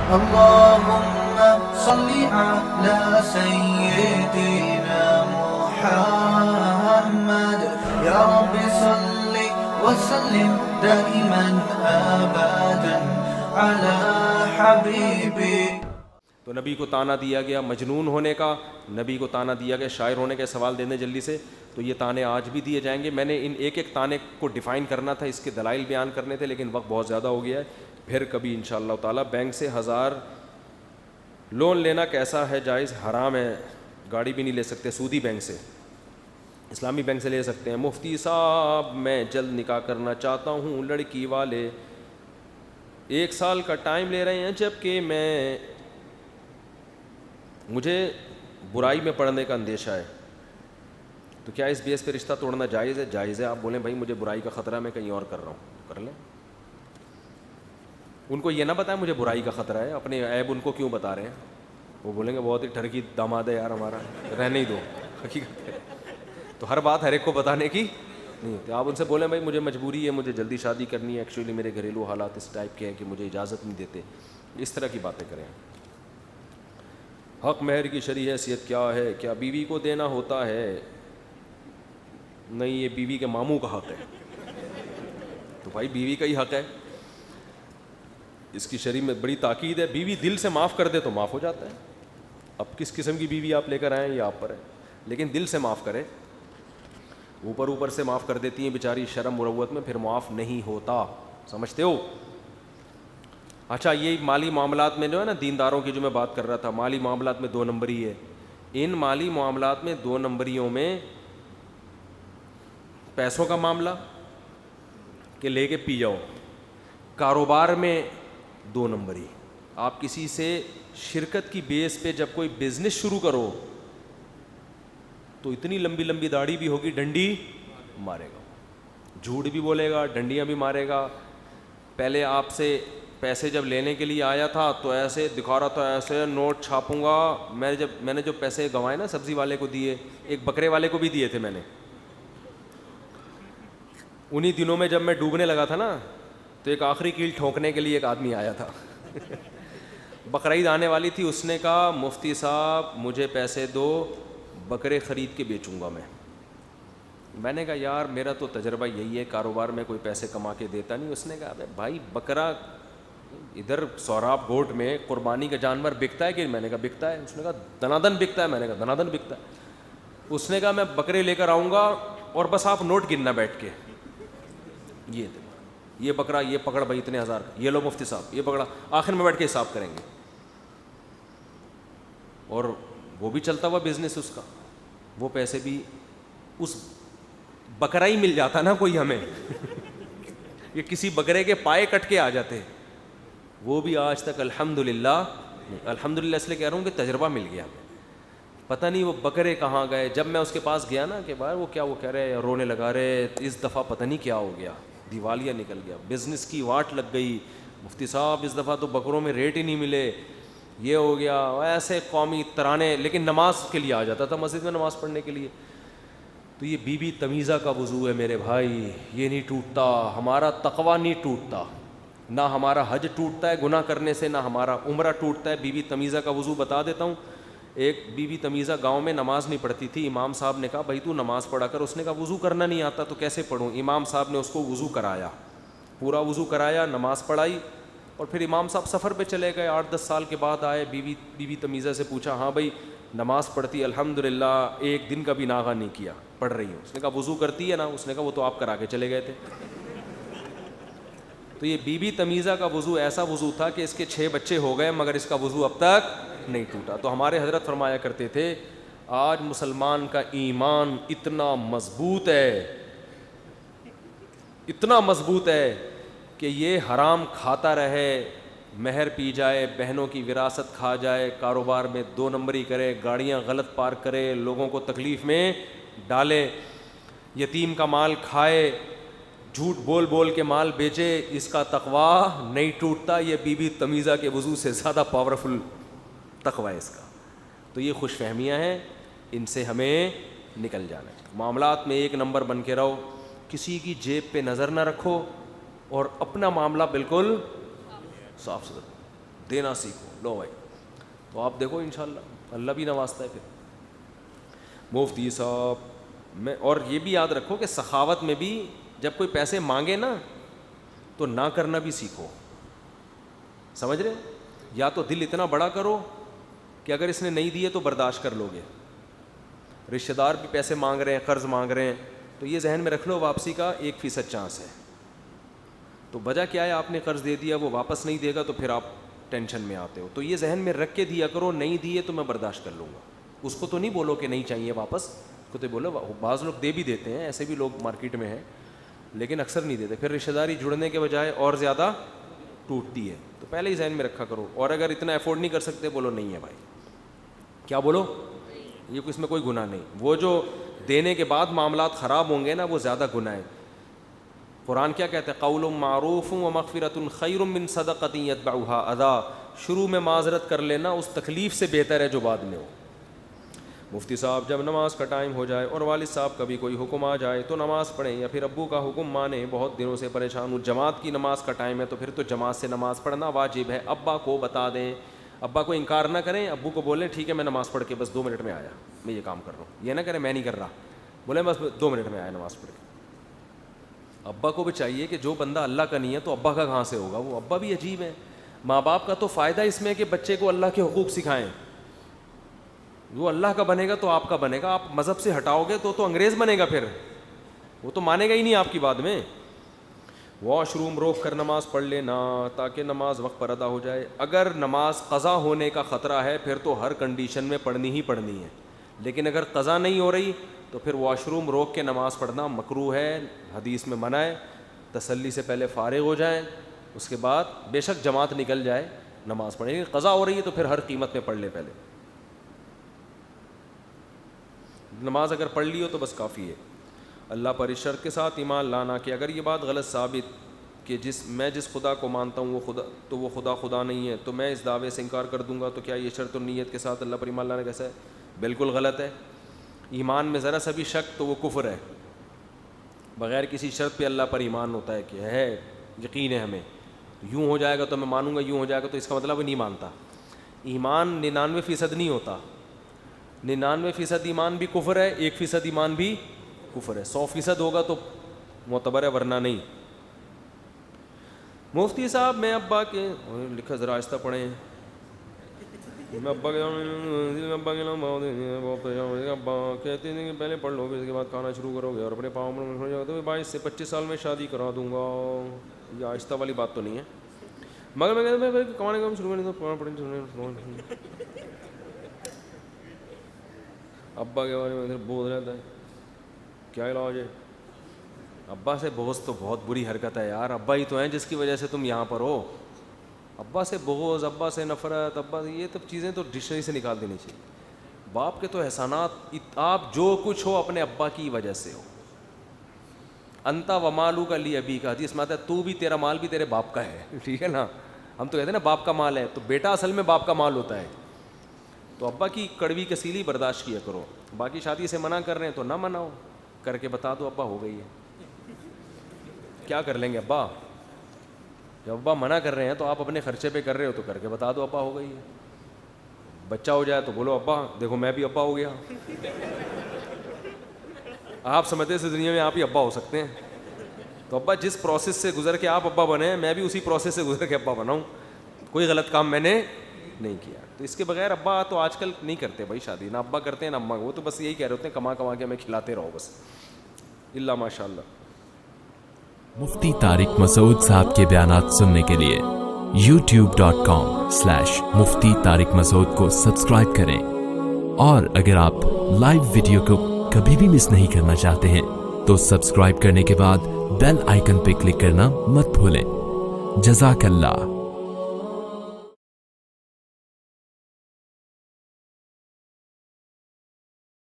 اللهم صل على سيدنا محمد يا رب صل وسلم دائما ابدا على حبيبي. تو نبی کو تانا دیا گیا مجنون ہونے کا، نبی کو تانا دیا گیا شاعر ہونے کے. سوال دینے جلدی سے. تو یہ تانے آج بھی دیے جائیں گے. میں نے ان ایک ایک تانے کو ڈیفائن کرنا تھا، اس کے دلائل بیان کرنے تھے، لیکن وقت بہت زیادہ ہو گیا ہے. پھر کبھی انشاءاللہ تعالیٰ. بینک سے 1000 لون لینا کیسا ہے؟ جائز؟ حرام ہے. گاڑی بھی نہیں لے سکتے سودی بینک سے، اسلامی بینک سے لے سکتے ہیں. مفتی صاحب میں جلد نکاح کرنا چاہتا ہوں، لڑکی والے 1 سال کا ٹائم لے رہے ہیں، جبکہ مجھے برائی میں پڑنے کا اندیشہ ہے. تو کیا اس بیس پہ رشتہ توڑنا جائز ہے؟ جائز ہے. آپ بولیں بھائی مجھے برائی کا خطرہ ہے، میں کہیں اور کر رہا ہوں، کر لیں. ان کو یہ نہ بتائیں مجھے برائی کا خطرہ ہے، اپنے عیب ان کو کیوں بتا رہے ہیں؟ وہ بولیں گے بہت ہی ٹھرکی داماد ہے یار ہمارا، رہنے ہی دو. حقیقت ہے. تو ہر بات ہر ایک کو بتانے کی نہیں ہوتی. آپ ان سے بولیں بھائی مجھے مجبوری ہے، مجھے جلدی شادی کرنی ہے، ایکچولی میرے گھریلو حالات اس ٹائپ کے ہیں کہ مجھے اجازت نہیں دیتے. اس طرح کی باتیں کریں. حق مہر کی شرعی حیثیت کیا ہے؟ کیا بیوی کو دینا ہوتا ہے؟ نہیں، یہ بیوی کے ماموں کا حق ہے. تو بھائی بیوی کا ہی حق ہے، اس کی شرع میں بڑی تاکید ہے. بیوی دل سے معاف کر دے تو معاف ہو جاتا ہے. اب کس قسم کی بیوی آپ لے کر آئیں یہ آپ پر ہے، لیکن دل سے معاف کرے. اوپر سے معاف کر دیتی ہیں بیچاری شرم مروت میں، پھر معاف نہیں ہوتا. سمجھتے ہو؟ اچھا یہ مالی معاملات میں جو ہے نا، دینداروں کی جو میں بات کر رہا تھا، مالی معاملات میں 2 نمبری ہے. ان مالی معاملات میں 2 نمبریوں میں پیسوں کا معاملہ کہ لے کے پی جاؤ، کاروبار میں 2 نمبری. آپ کسی سے شرکت کی بیس پہ جب کوئی بزنس شروع کرو تو اتنی لمبی لمبی داڑھی بھی ہوگی، ڈنڈی مارے گا، جھوٹ بھی بولے گا، ڈنڈیاں بھی مارے گا. پہلے آپ سے پیسے جب لینے کے لیے آیا تھا تو ایسے دکھا رہا تھا، ایسے نوٹ چھاپوں گا. میں نے جو پیسے گنوائے نا، سبزی والے کو دیے، ایک بکرے والے کو بھی دیے تھے میں نے. انہی دنوں میں جب میں ڈوبنے لگا تھا نا، تو ایک آخری کیل ٹھونکنے کے لیے ایک آدمی آیا تھا. بقرعید آنے والی تھی، اس نے کہا مفتی صاحب مجھے پیسے دو، بکرے خرید کے بیچوں گا میں. میں نے کہا یار میرا تو تجربہ یہی ہے، کاروبار میں کوئی پیسے کما کے دیتا نہیں. اس نے کہا بھائی بکرا ادھر سوراب گوٹ میں قربانی کا جانور بکتا ہے کہ؟ میں نے کہا بکتا ہے. اس نے کہا دنادن بکتا ہے. میں نے کہا دنادن بکتا ہے. اس نے کہا میں بکرے لے کر آؤں گا اور بس آپ نوٹ گننا بیٹھ کے، یہ بکرا یہ پکڑ بھائی اتنے 1000، یہ لو مفتی صاحب یہ پکڑا. آخر میں بیٹھ کے حساب کریں گے. اور وہ بھی چلتا ہوا بزنس اس کا، وہ پیسے بھی اس بکرا ہی مل جاتا نا کوئی ہمیں. یہ کسی بکرے کے پائے کٹ کے آ جاتے. وہ بھی آج تک الحمدللہ اس لیے کہہ رہا ہوں کہ تجربہ مل گیا. پتہ نہیں وہ بکرے کہاں گئے. جب میں اس کے پاس گیا نا کہ بھائی وہ کہہ رہے رونے لگا رہے، اس دفعہ پتہ نہیں کیا ہو گیا، دیوالیہ نکل گیا، بزنس کی واٹ لگ گئی. مفتی صاحب اس دفعہ تو بکروں میں ریٹ ہی نہیں ملے، یہ ہو گیا. ایسے قومی ترانے، لیکن نماز کے لیے آ جاتا تھا مسجد میں نماز پڑھنے کے لیے. تو یہ بی بی تمیزہ کا وضو ہے میرے بھائی، یہ نہیں ٹوٹتا. ہمارا تقویٰ نہیں ٹوٹتا، نہ ہمارا حج ٹوٹتا ہے گناہ کرنے سے، نہ ہمارا عمرہ ٹوٹتا ہے. بی بی تمیزہ کا وضو بتا دیتا ہوں. ایک بی بی تمیزہ گاؤں میں نماز نہیں پڑھتی تھی. امام صاحب نے کہا بھائی تو نماز پڑھا کر. اس نے کہا وضو کرنا نہیں آتا تو کیسے پڑھوں؟ امام صاحب نے اس کو وضو کرایا، پورا وضو کرایا، نماز پڑھائی. اور پھر امام صاحب سفر پہ چلے گئے. 8-10 سال کے بعد آئے. بی بی تمیزہ سے پوچھا ہاں بھائی نماز پڑھتی الحمدللہ، ایک دن کا بھی ناغہ نہیں کیا، پڑھ رہی ہوں. اس نے کہا وضو کرتی ہے نا؟ اس نے کہا وہ تو آپ کرا کے چلے گئے تھے. تو یہ بی بی تمیزہ کا وضو ایسا وضو تھا کہ اس کے 6 بچے ہو گئے مگر اس کا وضو اب تک نہیں ٹوٹا. تو ہمارے حضرت فرمایا کرتے تھے آج مسلمان کا ایمان اتنا مضبوط ہے، اتنا مضبوط ہے کہ یہ حرام کھاتا رہے، مہر پی جائے، بہنوں کی وراثت کھا جائے، کاروبار میں 2 نمبری کرے، گاڑیاں غلط پارک کرے، لوگوں کو تکلیف میں ڈالے، یتیم کا مال کھائے، جھوٹ بول بول کے مال بیچے، اس کا تقویٰ نہیں ٹوٹتا. یہ بی بی تمیزہ کے وضو سے زیادہ پاورفل تقویٰ ہے اس کا. تو یہ خوش فہمیاں ہیں، ان سے ہمیں نکل جانا چاہیے. معاملات میں 1 نمبر بن کے رہو، کسی کی جیب پہ نظر نہ رکھو، اور اپنا معاملہ بالکل صاف ستھرا. دینا سیکھو. لو بھائی, تو آپ دیکھو انشاءاللہ اللہ بھی نوازتا ہے. پھر مفتی صاحب میں, اور یہ بھی یاد رکھو کہ سخاوت میں بھی جب کوئی پیسے مانگے نا تو نہ کرنا بھی سیکھو. سمجھ رہے, یا تو دل اتنا بڑا کرو کہ اگر اس نے نہیں دیے تو برداشت کر لو گے. رشتہ دار بھی پیسے مانگ رہے ہیں, قرض مانگ رہے ہیں, تو یہ ذہن میں رکھ لو واپسی کا 1% چانس ہے. تو وجہ کیا ہے, آپ نے قرض دے دیا, وہ واپس نہیں دے گا تو پھر آپ ٹینشن میں آتے ہو. تو یہ ذہن میں رکھ کے دیا کرو, نہیں دیے تو میں برداشت کر لوں گا. اس کو تو نہیں بولو کہ نہیں چاہیے واپس, کو تو بولو. بعض لوگ دے بھی دیتے ہیں, ایسے بھی لوگ مارکیٹ میں ہیں, لیکن اکثر نہیں دیتے. پھر رشتہ داری جڑنے کے بجائے اور زیادہ ٹوٹتی ہے. تو پہلے ہی ذہن میں رکھا کرو. اور اگر اتنا افورڈ نہیں کر سکتے, بولو نہیں ہے بھائی. کیا بولو, یہ اس میں کوئی گناہ نہیں. وہ جو دینے کے بعد معاملات خراب ہوں گے نا, وہ زیادہ گناہ ہے. قرآن کیا کہتا ہے, قول معروف و مغفرۃ خیر من صدقۃ یتبعها اذی. شروع میں معذرت کر لینا اس تکلیف سے بہتر ہے جو بعد میں ہو. مفتی صاحب جب نماز کا ٹائم ہو جائے اور والد صاحب کا بھی کوئی حکم آ جائے تو نماز پڑھیں, یا پھر ابو کا حکم مانیں. بہت دنوں سے پریشان ہوں, جماعت کی نماز کا ٹائم ہے تو پھر تو جماعت سے نماز پڑھنا واجب ہے. ابا کو بتا دیں, ابا کو انکار نہ کریں. ابو کو بولیں ٹھیک ہے میں نماز پڑھ کے بس 2 منٹ میں آیا, میں یہ کام کر رہا ہوں. یہ نہ کریں میں نہیں کر رہا, بولیں بس 2 منٹ میں آیا نماز پڑھ کے. ابا کو بھی چاہیے کہ جو بندہ اللہ کا نہیں ہے تو ابا کا کہاں سے ہوگا. وہ ابا بھی عجیب ہے. ماں باپ کا تو فائدہ اس میں کہ بچے کو اللہ کے حقوق سکھائیں. وہ اللہ کا بنے گا تو آپ کا بنے گا. آپ مذہب سے ہٹاؤ گے تو انگریز بنے گا, پھر وہ تو مانے گا ہی نہیں آپ کی بات میں. واش روم روک کر نماز پڑھ لینا تاکہ نماز وقت پر ادا ہو جائے. اگر نماز قضا ہونے کا خطرہ ہے پھر تو ہر کنڈیشن میں پڑھنی ہی پڑھنی ہے. لیکن اگر قضا نہیں ہو رہی تو پھر واش روم روک کے نماز پڑھنا مکروہ ہے, حدیث میں منع ہے. تسلی سے پہلے فارغ ہو جائیں, اس کے بعد بے شک جماعت نکل جائے نماز پڑھیں. لیکن قضا ہو رہی ہے تو پھر ہر قیمت میں پڑھ لے. پہلے نماز اگر پڑھ لی ہو تو بس کافی ہے. اللہ پر اس شرط کے ساتھ ایمان لانا کہ اگر یہ بات غلط ثابت کہ میں جس خدا کو مانتا ہوں وہ خدا نہیں ہے تو میں اس دعوے سے انکار کر دوں گا. تو کیا یہ شرط و نیت کے ساتھ اللہ پر ایمان لانا کیسا ہے؟ بالکل غلط ہے. ایمان میں ذرا سا بھی شک تو وہ کفر ہے. بغیر کسی شرط پہ اللہ پر ایمان ہوتا ہے کہ ہے یقین ہے ہمیں, یوں ہو جائے گا تو میں مانوں گا, یوں ہو جائے گا تو اس کا مطلب نہیں مانتا. ایمان 99% نہیں ہوتا. 99% ایمان بھی کفر ہے, 1% ایمان بھی کفر ہے. 100% ہوگا تو معتبر ہے, ورنہ نہیں. مفتی صاحب میں ابا کے لکھا ذرا آہستہ پڑھیں. میں ابا کہتے ہیں کہ پہلے پڑھ لو پھر اس کے بعد کھانا شروع کرو گے اور اپنے پاؤں میں ہو جائے گا تو 22 سے 25 سال میں شادی کرا دوں گا. یہ آہستہ والی بات تو نہیں ہے, مگر میں کہتا ہوں کمانے کا شروع کریں تو پڑھیں. ابا کے بارے میں ادھر بوجھ رہتا ہے, کیا علاج ہے؟ ابا سے بغض تو بہت بری حرکت ہے یار. ابا ہی تو ہیں جس کی وجہ سے تم یہاں پر ہو. ابا سے بغض, ابا سے نفرت, ابا سے یہ سب چیزیں تو ڈکشنری سے نکال دینی چاہیے. باپ کے تو احسانات, آپ جو کچھ ہو اپنے ابا کی وجہ سے ہو. انتا و مالو کا لی ابی کا حدیث میں آتا ہے, تو بھی تیرا مال بھی تیرے باپ کا ہے. ٹھیک ہے نا, ہم تو کہتے ہیں نا باپ کا مال ہے, تو بیٹا اصل میں باپ کا مال ہوتا ہے. تو ابا کی کڑوی کسیلی برداشت کیا کرو. باقی شادی سے منع کر رہے ہیں تو نہ مناؤ, کر کے بتا دو ابا ہو گئی ہے. کیا کر لیں گے ابا؟ جب ابا منع کر رہے ہیں تو آپ اپنے خرچے پہ کر رہے ہو تو کر کے بتا دو ابا ہو گئی ہے. بچہ ہو جائے تو بولو ابا دیکھو میں بھی ابا ہو گیا. آپ سمجھتے سے دنیا میں آپ ہی ابا ہو سکتے ہیں. تو ابا جس پروسیس سے گزر کے آپ ابا بنے ہیں, میں بھی اسی پروسیس سے گزر کے ابا بناؤں. کوئی غلط کام میں نے نہیں کیا. تو اس کے بغیر ابا تو آج کل نہیں کرتے بھائی شادی, نہ ابا کرتے ہیں نہ اماں. وہ تو بس یہی کہہ رہے ہوتے ہیں کما کے ہمیں کھلاتے رہو بس. اللہ ماشاء اللہ. مفتی طارق مسعود صاحب کے بیانات سننے کے لیے youtube.com/مفتی طارق مسعود کو سبسکرائب کریں. اور اگر آپ لائیو ویڈیو کو کبھی بھی مس نہیں کرنا چاہتے ہیں تو سبسکرائب کرنے کے بعد بیل آئیکن پہ کلک کرنا مت بھولیں. جزاک اللہ.